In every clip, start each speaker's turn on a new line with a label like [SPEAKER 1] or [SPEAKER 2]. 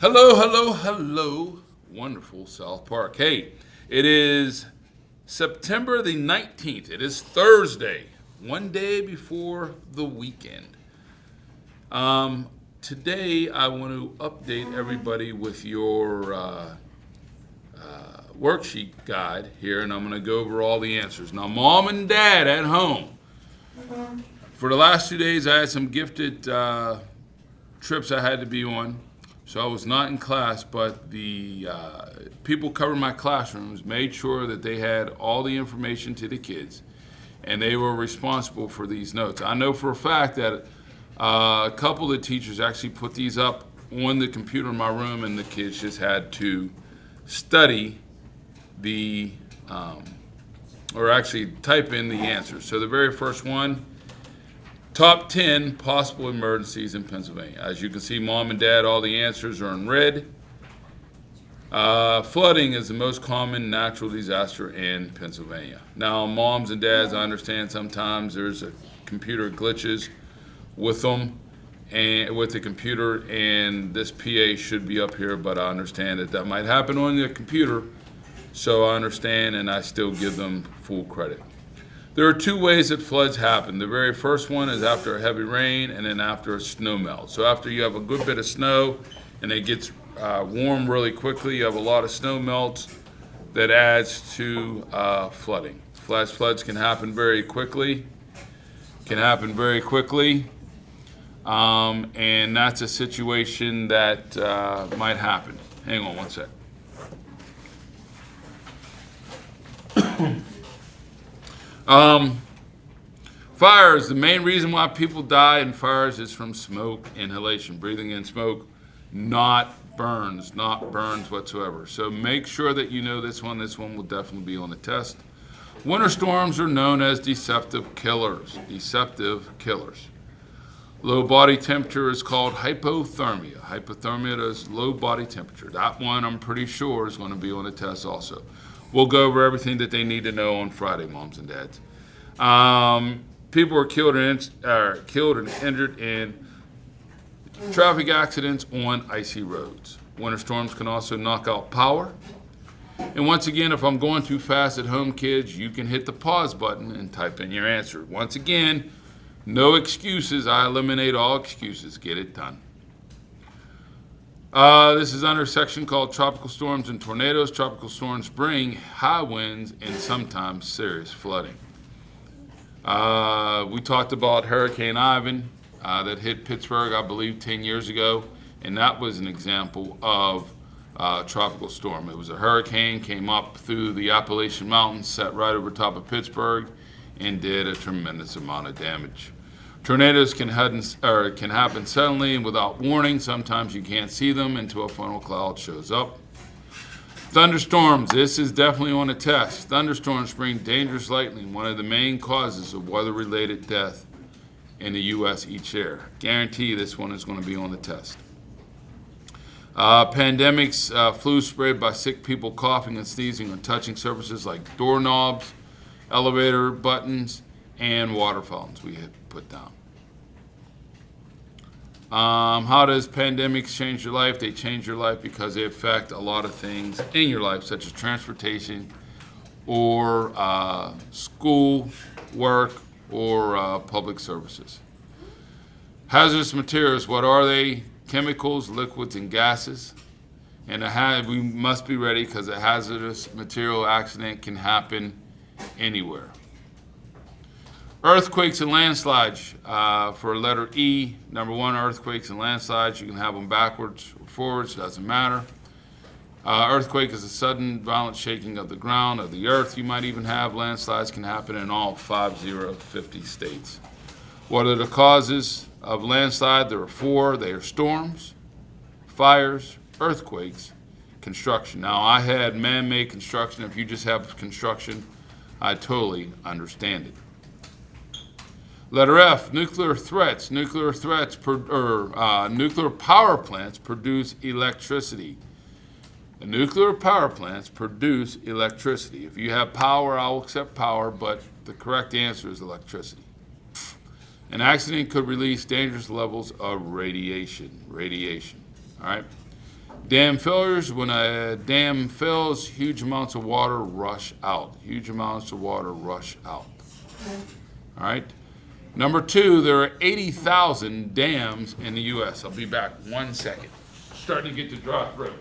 [SPEAKER 1] Hello, hello, hello, wonderful South Park. Hey, it is September the 19th. It is Thursday, one day before the weekend. Um, Today, I want to update everybody with your worksheet guide here, and I'm going to go over all the answers. Now, mom and dad at home, for the last 2 days, I had some gifted trips I had to be on. So I was not in class, but the people covering my classrooms made sure that they had all the information to the kids, and they were responsible for these notes. I know for a fact that a couple of the teachers actually put these up on the computer in my room, and the kids just had to study the, or actually type in the answers. So the very first one, top 10 possible emergencies in Pennsylvania. As you can see, mom and dad, all the answers are in red. Flooding is the most common natural disaster in Pennsylvania. Now, moms and dads, I understand sometimes there's a computer glitches with them and with the computer, and this PA should be up here, but I understand that might happen on the computer. So I understand, and I still give them full credit. There are two ways that floods happen. The very first one is after a heavy rain and then after a snow melt. So after you have a good bit of snow and it gets warm really quickly, you have a lot of snow melt that adds to flooding. Flash floods can happen very quickly, and that's a situation that might happen. Hang on one sec. Fires, the main reason why people die in fires is from smoke inhalation, breathing in smoke, not burns whatsoever. So make sure that you know this one. This one will definitely be on the test. Winter storms are known as deceptive killers. Low body temperature is called hypothermia. Hypothermia is low body temperature. That one I'm pretty sure is going to be on the test also. We'll go over everything that they need to know on Friday, moms and dads. People are killed and injured in traffic accidents on icy roads. Winter storms can also knock out power. And once again, if I'm going too fast at home, kids, you can hit the pause button and type in your answer. Once again, no excuses. I eliminate all excuses. Get it done. This is under a section called Tropical Storms and Tornadoes. Tropical storms bring high winds and sometimes serious flooding. We talked about Hurricane Ivan that hit Pittsburgh, I believe, 10 years ago, and that was an example of a tropical storm. It was a hurricane, came up through the Appalachian Mountains, set right over top of Pittsburgh, and did a tremendous amount of damage. Tornadoes can happen suddenly and without warning. Sometimes you can't see them until a funnel cloud shows up. Thunderstorms, this is definitely on a test. Thunderstorms bring dangerous lightning, one of the main causes of weather-related death in the U.S. each year. Guarantee this one is going to be on the test. Pandemics, flu spread by sick people coughing and sneezing and touching surfaces like doorknobs, elevator buttons, and water fountains we had put down. How does pandemics change your life? They change your life because they affect a lot of things in your life, such as transportation or school, work, or public services. Hazardous materials, what are they? Chemicals, liquids, and gases. And we must be ready because a hazardous material accident can happen anywhere. Earthquakes and landslides, for letter E, number one, earthquakes and landslides, you can have them backwards or forwards, doesn't matter. Earthquake is a sudden violent shaking of the ground, of the earth. You might even have landslides can happen in all 50 states. What are the causes of landslide? There are four. They are storms, fires, earthquakes, construction. Now, I had man-made construction. If you just have construction, I totally understand it. Letter F, nuclear threats. Nuclear power plants produce electricity. The nuclear power plants produce electricity. If you have power, I'll accept power, but the correct answer is electricity. An accident could release dangerous levels of radiation. All right. Dam failures, when a dam fails, huge amounts of water rush out. Huge amounts of water rush out. All right. Number 2, there are 80,000 dams in the U.S. I'll be back 1 second. Starting to get to dry throat.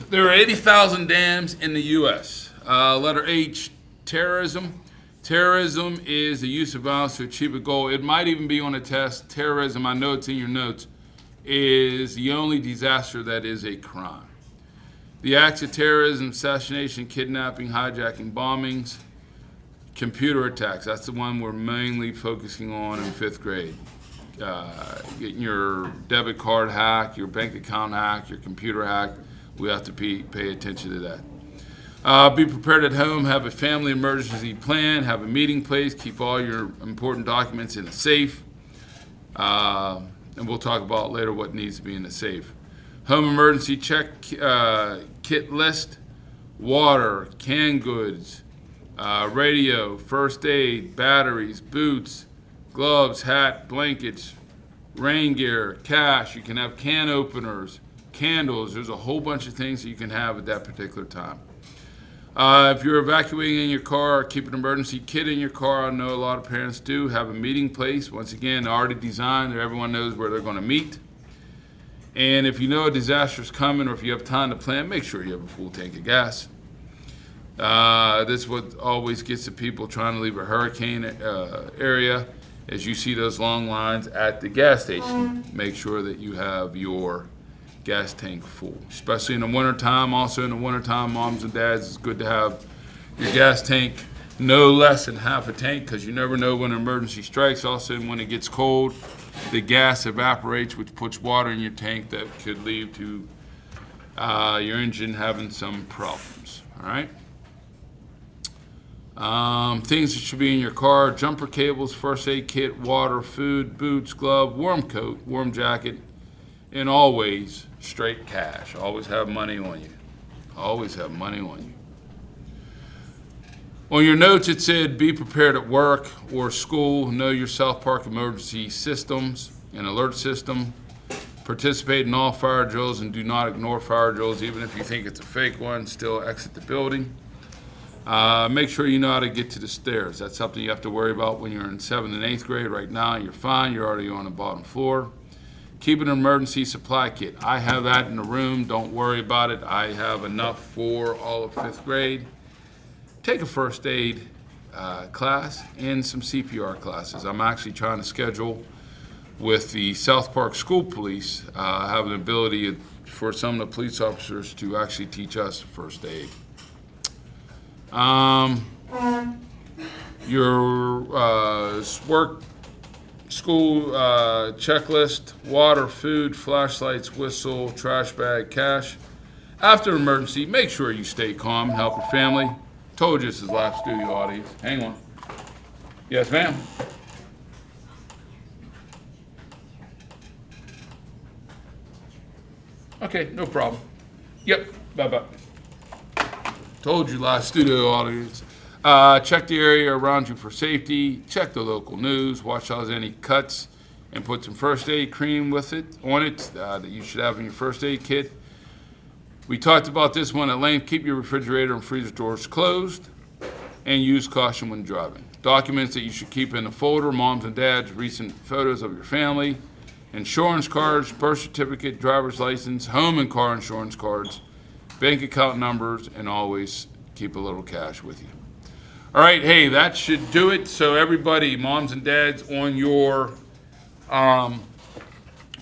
[SPEAKER 1] There are 80,000 dams in the U.S. Letter H, terrorism. Terrorism is the use of violence to achieve a goal. It might even be on a test. Terrorism, I know it's in your notes, is the only disaster that is a crime. The acts of terrorism, assassination, kidnapping, hijacking, bombings, computer attacks. That's the one we're mainly focusing on in 5th grade. Getting your debit card hacked, your bank account hacked, your computer hacked. We have to pay attention to that. Be prepared at home. Have a family emergency plan. Have a meeting place. Keep all your important documents in a safe. And we'll talk about later what needs to be in the safe. Home emergency check kit list. Water, canned goods, radio, first aid, batteries, boots, gloves, hat, blankets, rain gear, cash. You can have can openers, candles. There's a whole bunch of things that you can have at that particular time. If you're evacuating in your car, keep an emergency kit in your car. I know a lot of parents do. Have a meeting place. Once again, already designed. Everyone knows where they're going to meet. And if you know a disaster is coming, or if you have time to plan, make sure you have a full tank of gas. This is what always gets the people trying to leave a hurricane area. As you see those long lines at the gas station, make sure that you have your gas tank full, especially in the wintertime. Also in the wintertime, moms and dads, it's good to have your gas tank no less than half a tank, because you never know when an emergency strikes. Also, when it gets cold, the gas evaporates, which puts water in your tank that could lead to your engine having some problems. All right. Things that should be in your car: jumper cables, first aid kit, water, food, boots, glove, warm coat, warm jacket, and always straight cash. Always have money on you. Always have money on you. On your notes, it said, be prepared at work or school. Know your South Park emergency systems and alert system. Participate in all fire drills and do not ignore fire drills. Even if you think it's a fake one, still exit the building. Make sure you know how to get to the stairs. That's something you have to worry about when you're in 7th and 8th grade. Right now, you're fine. You're already on the bottom floor. Keep an emergency supply kit. I have that in the room. Don't worry about it. I have enough for all of 5th grade. Take a first aid class and some CPR classes. I'm actually trying to schedule with the South Park School Police, have an ability for some of the police officers to actually teach us first aid. Your work, school checklist: water, food, flashlights, whistle, trash bag, cash. After emergency, make sure you stay calm and help your family. Told you this is live studio audience. Hang on. Yes, ma'am. Okay, no problem. Yep, bye-bye. Told you live studio audience. Check the area around you for safety. Check the local news. Watch out for any cuts, and put some first aid cream with it on it that you should have in your first aid kit. We talked about this one at length. Keep your refrigerator and freezer doors closed, and use caution when driving. Documents that you should keep in a folder: moms and dads, recent photos of your family, insurance cards, birth certificate, driver's license, home and car insurance cards, bank account numbers, and always keep a little cash with you. All right, hey, that should do it. So everybody, moms and dads, on your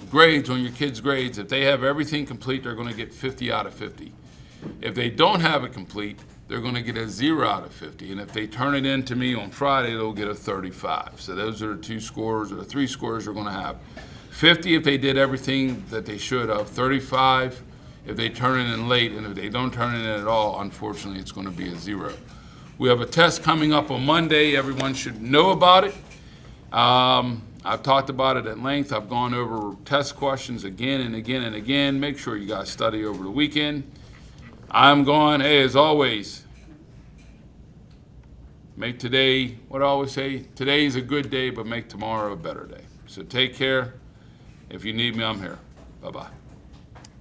[SPEAKER 1] grades, on your kids' grades, if they have everything complete, they're going to get 50 out of 50. If they don't have it complete, they're going to get a 0 out of 50. And if they turn it in to me on Friday, they'll get a 35. So those are the 2 scores, or the 3 scores they're going to have. 50 if they did everything that they should have. 35 if they turn it in late. And if they don't turn it in at all, unfortunately, it's going to be a 0. We have a test coming up on Monday. Everyone should know about it. I've talked about it at length. I've gone over test questions again and again and again. Make sure you guys study over the weekend. I'm gone. Hey, as always, make today, what I always say, today is a good day, but make tomorrow a better day. So take care. If you need me, I'm here. Bye-bye.